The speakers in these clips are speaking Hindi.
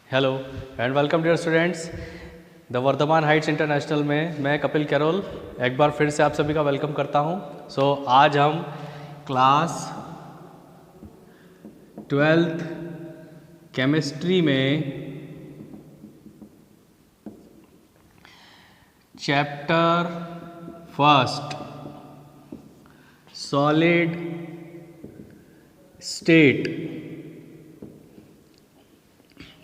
Hello and welcome dear students. The Vardhaman heights international में मैं कपिल कैरोल एक बार फिर से आप सभी का वेलकम करता हूं। आज हम क्लास 12th केमिस्ट्री में चैप्टर फर्स्ट सॉलिड स्टेट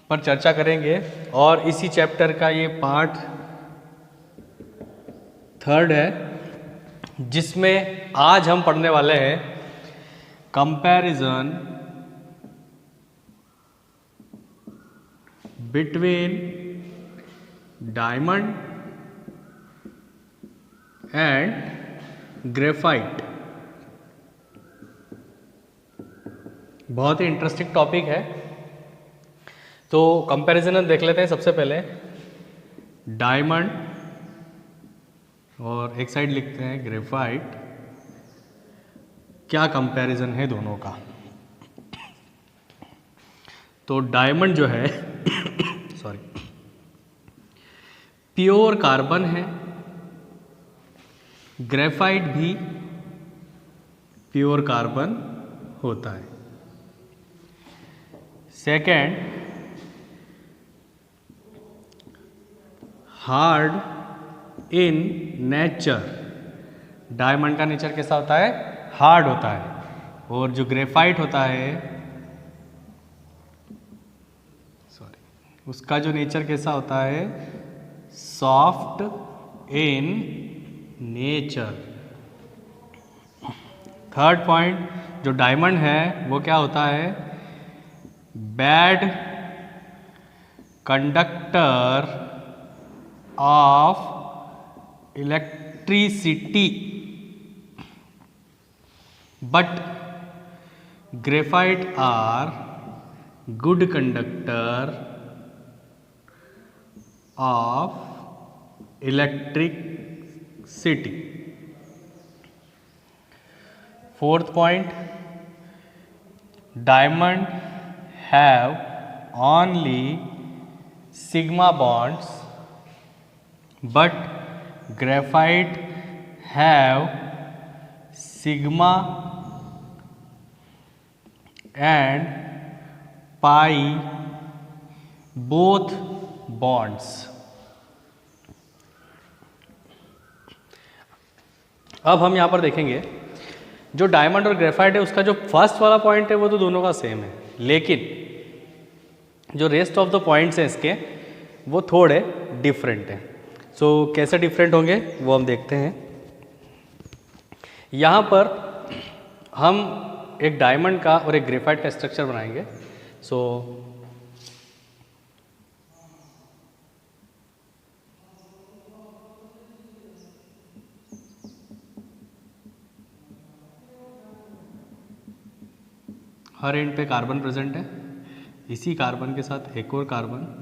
पर चर्चा करेंगे और इसी चैप्टर का ये पार्ट थर्ड है, जिसमें आज हम पढ़ने वाले हैं comparison between diamond and graphite. बहुत ही इंटरेस्टिंग टॉपिक है, तो कंपैरिजन हम देख लेते हैं। सबसे पहले डायमंड और एक साइड लिखते हैं ग्रेफाइट, क्या कंपैरिजन है दोनों का। तो डायमंड जो है सॉरी प्योर कार्बन है, ग्रेफाइट भी प्योर कार्बन होता है। Second, hard in nature. Diamond का नेचर कैसा होता है? हार्ड होता है। और जो ग्रेफाइट होता है उसका जो नेचर कैसा होता है? Soft in nature. Third point, जो डायमंड है वो क्या होता है? Bad conductor of electricity, but graphite are good conductor of electricity. Fourth point, diamond have only sigma bonds, but graphite have sigma and pi both bonds. अब हम यहाँ पर देखेंगे जो डायमंड और ग्रेफाइट है उसका जो फर्स्ट वाला पॉइंट है वो तो दोनों का सेम है, लेकिन जो रेस्ट ऑफ द पॉइंट्स हैं इसके वो थोड़े डिफरेंट हैं। कैसे डिफरेंट होंगे वो हम देखते हैं। यहाँ पर हम एक डायमंड का और एक ग्रेफाइट का स्ट्रक्चर बनाएंगे। हर एंड पे कार्बन प्रेजेंट है, इसी कार्बन के साथ एक और कार्बन,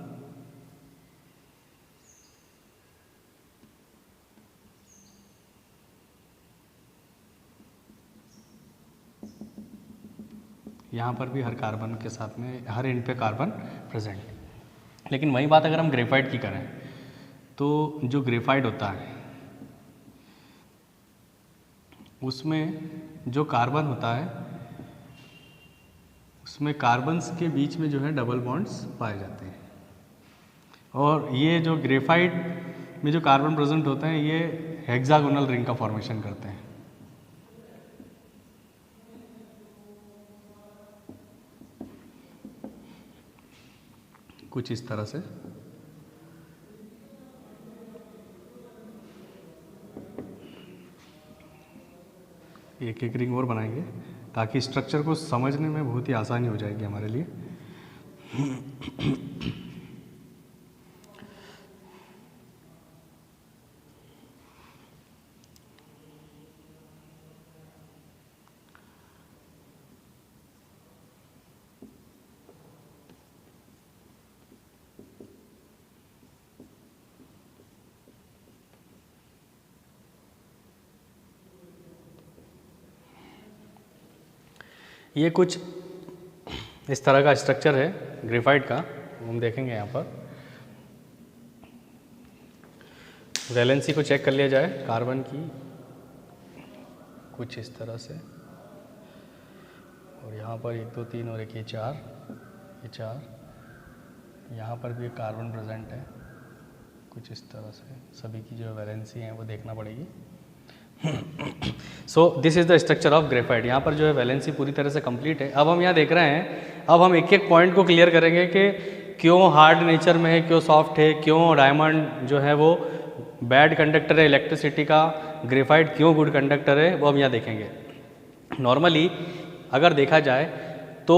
यहाँ पर भी हर कार्बन के साथ में हर एंड पे कार्बन प्रेजेंट। लेकिन वही बात अगर हम ग्रेफाइट की करें तो जो ग्रेफाइट होता है उसमें जो कार्बन होता है उसमें कार्बन्स के बीच में जो है डबल बॉन्ड्स पाए जाते हैं, और ये जो ग्रेफाइट में जो कार्बन प्रेजेंट होते हैं ये हेक्सागोनल रिंग का फॉर्मेशन करते हैं। कुछ इस तरह से। एक एक रिंग और बनाएंगे ताकि स्ट्रक्चर को समझने में बहुत ही आसानी हो जाएगी हमारे लिए। ये कुछ इस तरह का स्ट्रक्चर है ग्रेफाइट का। हम देखेंगे यहाँ पर वैलेंसी को चेक कर लिया जाए कार्बन की कुछ इस तरह से, और यहाँ पर 1 2 3 और एक ये 4, यहाँ पर भी एक कार्बन प्रेजेंट है कुछ इस तरह से। सभी की जो वैलेंसी है वो देखना पड़ेगी। So this is the structure of graphite. यहाँ पर जो है वैलेंसी पूरी तरह से कंप्लीट है। अब हम यहाँ देख रहे हैं, अब हम एक एक पॉइंट को क्लियर करेंगे कि क्यों हार्ड नेचर में है, क्यों सॉफ्ट है, क्यों डायमंड जो है वो बैड कंडक्टर है इलेक्ट्रिसिटी का, ग्रेफाइट क्यों गुड कंडक्टर है, वो हम यहाँ देखेंगे। नॉर्मली अगर देखा जाए तो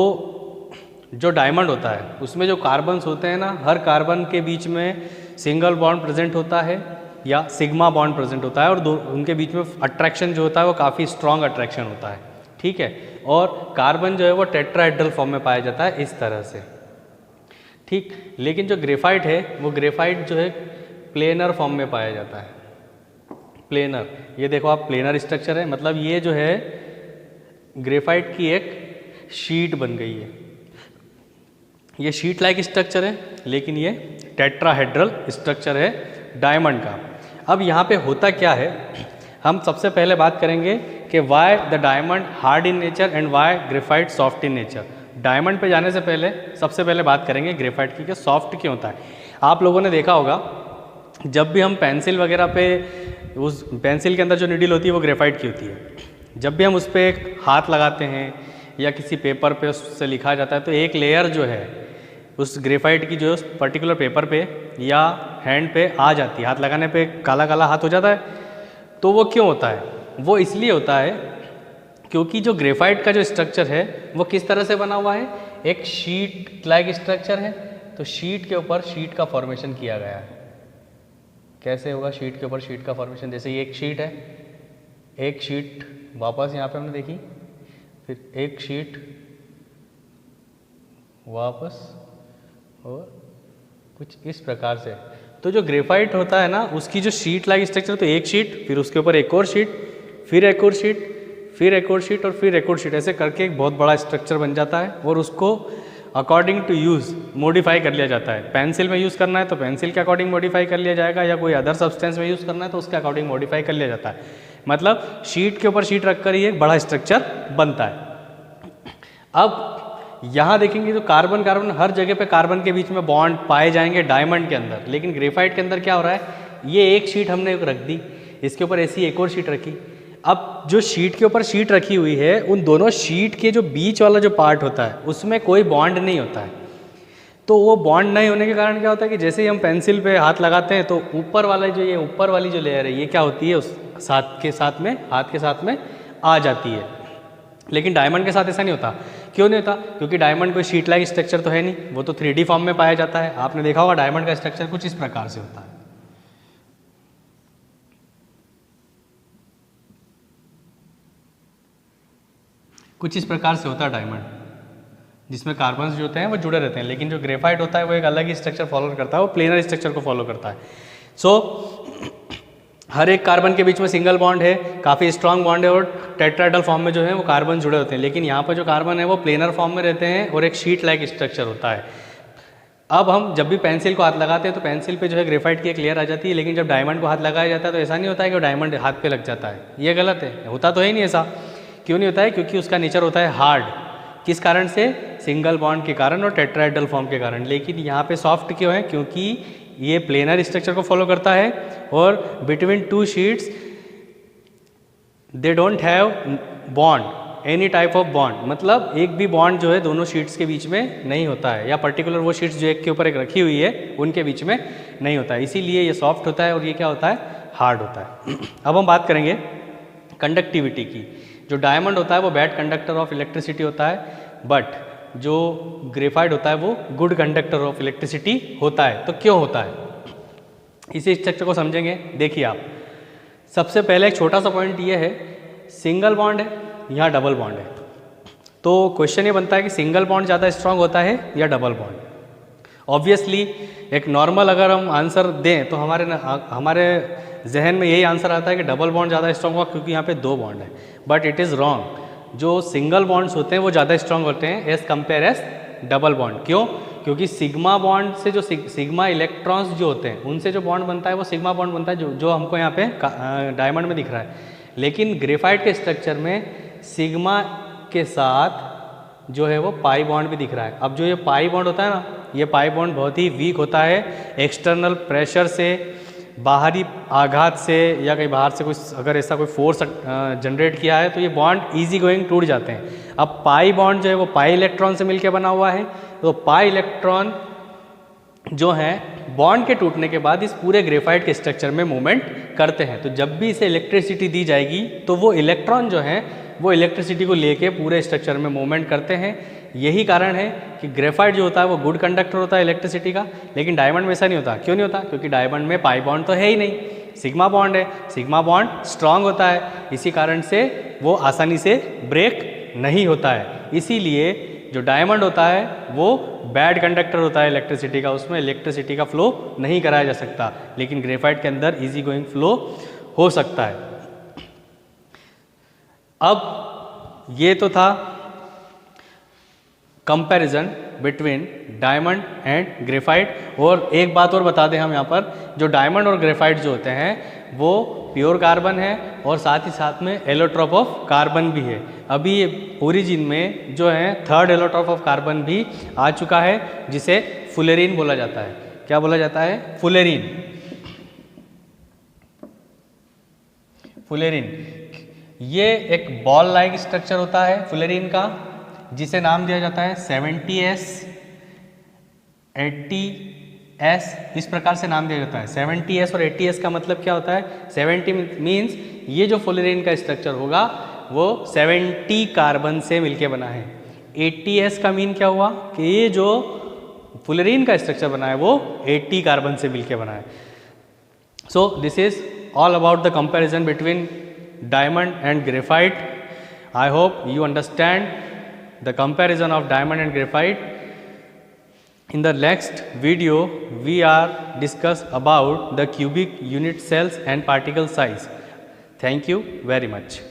जो डायमंड होता है उसमें जो कार्बन्स होते हैं ना, हर कार्बन के बीच में सिंगल बॉन्ड प्रेजेंट होता है या सिग्मा बॉन्ड प्रेजेंट होता है, और उनके बीच में अट्रैक्शन जो होता है वो काफ़ी स्ट्रॉन्ग अट्रैक्शन होता है, ठीक है। और कार्बन जो है वो टेट्राहेड्रल फॉर्म में पाया जाता है इस तरह से, ठीक। लेकिन जो ग्रेफाइट है वो ग्रेफाइट जो है प्लेनर फॉर्म में पाया जाता है, प्लेनर। ये देखो आप, प्लेनर स्ट्रक्चर है, मतलब ये जो है ग्रेफाइट की एक शीट बन गई है। ये शीट लाइक स्ट्रक्चर है, लेकिन ये टेट्राहेड्रल स्ट्रक्चर है डायमंड का। अब यहाँ पे होता क्या है, हम सबसे पहले बात करेंगे कि why the diamond hard in nature and why graphite soft in nature. Diamond पे जाने से पहले सबसे पहले बात करेंगे ग्रेफाइट की कि सॉफ्ट क्यों होता है। आप लोगों ने देखा होगा जब भी हम पेंसिल वगैरह पे, उस पेंसिल के अंदर जो निडल होती है वो ग्रेफाइट की होती है। जब भी हम उस पर हाथ लगाते हैं या किसी पेपर पे उससे लिखा जाता है तो एक लेयर जो है उस ग्रेफाइट की जो पर्टिकुलर पेपर पे या हैंड पे आ जाती है, हाथ लगाने पे काला काला हाथ हो जाता है। तो वो क्यों होता है? वो इसलिए होता है क्योंकि जो ग्रेफाइट का जो स्ट्रक्चर है वो किस तरह से बना हुआ है, एक शीट लाइक स्ट्रक्चर है। तो शीट के ऊपर शीट का फॉर्मेशन किया गया है। कैसे होगा शीट के ऊपर शीट का फॉर्मेशन? जैसे ये एक शीट है, एक शीट वापस यहाँ पे हमने देखी, फिर एक शीट वापस, और कुछ इस प्रकार से। तो जो ग्रेफाइट होता है ना उसकी जो शीट लाइक स्ट्रक्चर, तो एक शीट, फिर उसके ऊपर एक और शीट, फिर एक और शीट, फिर एक और शीट और फिर एक और शीट, ऐसे करके एक बहुत बड़ा स्ट्रक्चर बन जाता है। और उसको अकॉर्डिंग टू यूज़ मॉडिफाई कर लिया जाता है। पेंसिल में यूज़ करना है तो पेंसिल के अकॉर्डिंग मॉडिफाई कर लिया जाएगा, या कोई अदर सब्सटेंस में यूज़ करना है तो उसके अकॉर्डिंग मॉडिफाई कर लिया जाता है। मतलब शीट के ऊपर शीट रखकर ही एक बड़ा स्ट्रक्चर बनता है। अब यहाँ देखेंगे तो कार्बन कार्बन हर जगह पे कार्बन के बीच में बॉन्ड पाए जाएंगे डायमंड के अंदर, लेकिन ग्रेफाइट के अंदर क्या हो रहा है, ये एक शीट हमने रख दी, इसके ऊपर ऐसी एक और शीट रखी। अब जो शीट के ऊपर शीट रखी हुई है उन दोनों शीट के जो बीच वाला जो पार्ट होता है उसमें कोई बॉन्ड नहीं होता है। तो वो बॉन्ड नहीं होने के कारण क्या होता है कि जैसे ही हम पेंसिल पे हाथ लगाते हैं तो ऊपर वाला जो ये ऊपर वाली जो लेयर है ये क्या होती है, उस हाथ के साथ में आ जाती है। लेकिन डायमंड के साथ ऐसा नहीं होता। क्यों नहीं होता? क्योंकि डायमंड कोई शीट लाइक स्ट्रक्चर तो है नहीं, वो तो 3D फॉर्म में पाया जाता है। आपने देखा होगा डायमंड का स्ट्रक्चर कुछ इस प्रकार से होता है। कुछ इस प्रकार से होता है डायमंड, जिसमें कार्बन्स जो होते हैं वो जुड़े रहते हैं। लेकिन जो ग्रेफाइट होता है वो एक अलग ही स्ट्रक्चर फॉलो करता है, वो प्लेनर स्ट्रक्चर को फॉलो करता है। सो हर एक कार्बन के बीच में सिंगल बॉन्ड है, काफ़ी स्ट्रॉन्ग बॉन्ड है, और टेट्राहेड्रल फॉर्म में जो है वो कार्बन जुड़े होते हैं। लेकिन यहाँ पर जो कार्बन है वो प्लेनर फॉर्म में रहते हैं और एक शीट लाइक स्ट्रक्चर होता है। अब हम जब भी पेंसिल को हाथ लगाते हैं तो पेंसिल पे जो है ग्रेफाइट की एक लेयर आ जाती है, लेकिन जब डायमंड को हाथ लगाया जाता है तो ऐसा नहीं होता है कि वो डायमंड हाथ पे लग जाता है। ये गलत है, होता तो है ही नहीं ऐसा। क्यों नहीं होता है? क्योंकि उसका नेचर होता है हार्ड। किस कारण से? सिंगल बॉन्ड के कारण और टेट्राहेड्रल फॉर्म के कारण। लेकिन यहाँ पे सॉफ्ट क्यों है? क्योंकि ये प्लेनर स्ट्रक्चर को फॉलो करता है और between two sheets they don't have bond, any type of bond. मतलब एक भी बॉन्ड जो है दोनों शीट्स के बीच में नहीं होता है, या पर्टिकुलर वो शीट्स जो एक के ऊपर एक रखी हुई है उनके बीच में नहीं होता है। इसीलिए ये सॉफ्ट होता है और ये क्या होता है, हार्ड होता है। अब हम बात करेंगे कंडक्टिविटी की। जो डायमंड होता है वो बैड कंडक्टर ऑफ इलेक्ट्रिसिटी होता है, बट जो ग्रेफाइट होता है वो गुड कंडक्टर ऑफ इलेक्ट्रिसिटी होता है। तो क्यों होता है, इसी स्ट्रक्चर को समझेंगे। देखिए आप, सबसे पहले एक छोटा सा पॉइंट ये है, सिंगल बॉन्ड है, यहाँ डबल बॉन्ड है। तो क्वेश्चन ये बनता है कि सिंगल बॉन्ड ज़्यादा स्ट्रांग होता है या डबल बॉन्ड। ऑब्वियसली एक नॉर्मल अगर हम आंसर दें तो हमारे जहन में यही आंसर आता है कि डबल बॉन्ड ज़्यादा स्ट्रांग होगा, क्योंकि यहाँ पे दो बॉन्ड है। But it is wrong. जो सिंगल बॉन्ड्स होते हैं वो ज़्यादा स्ट्रांग होते हैं as compare as double bond. क्यों? क्योंकि सिग्मा बॉन्ड से जो सिग्मा इलेक्ट्रॉन्स जो होते हैं उनसे जो बॉन्ड बनता है वो सिग्मा बॉन्ड बनता है, जो हमको यहाँ पे डायमंड में दिख रहा है। लेकिन ग्रेफाइट के स्ट्रक्चर में सिग्मा के साथ जो है वो पाई बॉन्ड भी दिख रहा है। अब जो ये पाई बॉन्ड होता है ना, ये पाई बॉन्ड बहुत ही वीक होता है। एक्सटर्नल प्रेशर से, बाहरी आघात से, या कहीं बाहर से कुछ अगर ऐसा कोई फोर्स जनरेट किया है तो ये बॉन्ड इजी गोइंग टूट जाते हैं। अब पाई बॉन्ड जो है वो पाई इलेक्ट्रॉन से मिलकर बना हुआ है, तो पाई इलेक्ट्रॉन जो है बॉन्ड के टूटने के बाद इस पूरे ग्रेफाइट के स्ट्रक्चर में मूवमेंट करते हैं। तो जब भी इसे इलेक्ट्रिसिटी दी जाएगी तो वो इलेक्ट्रॉन जो है वो इलेक्ट्रिसिटी को लेके पूरे स्ट्रक्चर में मूवमेंट करते हैं। यही कारण है कि ग्रेफाइट जो होता है वो गुड कंडक्टर होता है इलेक्ट्रिसिटी का, लेकिन डायमंड में ऐसा नहीं होता। क्यों नहीं होता? क्योंकि डायमंड में पाई बॉन्ड तो है ही नहीं, सिग्मा बॉन्ड है। सिग्मा बॉन्ड स्ट्रांग होता है, इसी कारण से वो आसानी से ब्रेक नहीं होता है। इसीलिए जो डायमंड होता है वो बैड कंडक्टर होता है इलेक्ट्रिसिटी का, उसमें इलेक्ट्रिसिटी का फ्लो नहीं कराया जा सकता। लेकिन ग्रेफाइट के अंदर इजी गोइंग फ्लो हो सकता है। अब ये तो था comparison between diamond and graphite. और एक बात और बता दें हम यहाँ पर, जो डायमंड और ग्रेफाइट जो होते हैं वो प्योर कार्बन है और साथ ही साथ में एलोट्रॉप ऑफ कार्बन भी है। अभी ओरिजिन में जो है थर्ड एलोट्रॉप ऑफ कार्बन भी आ चुका है, जिसे फुलेरिन बोला जाता है। क्या बोला जाता है? फुलेरिन। फुलेरिन ये एक बॉल लाइक स्ट्रक्चर होता है फुलेरिन का, जिसे नाम दिया जाता है 70s 80s, इस प्रकार से नाम दिया जाता है। 70s और 80s का मतलब क्या होता है? 70 मीन्स ये जो फुलेरिन का स्ट्रक्चर होगा वो 70 कार्बन से मिलके बना है। 80s का मीन क्या हुआ कि ये जो फुलेरिन का स्ट्रक्चर बना है वो 80 कार्बन से मिलके बना है। So this is all about the comparison between diamond and graphite. I hope you understand the comparison of diamond and graphite. In the next video we are discuss about the cubic unit cells and particle size. Thank you very much.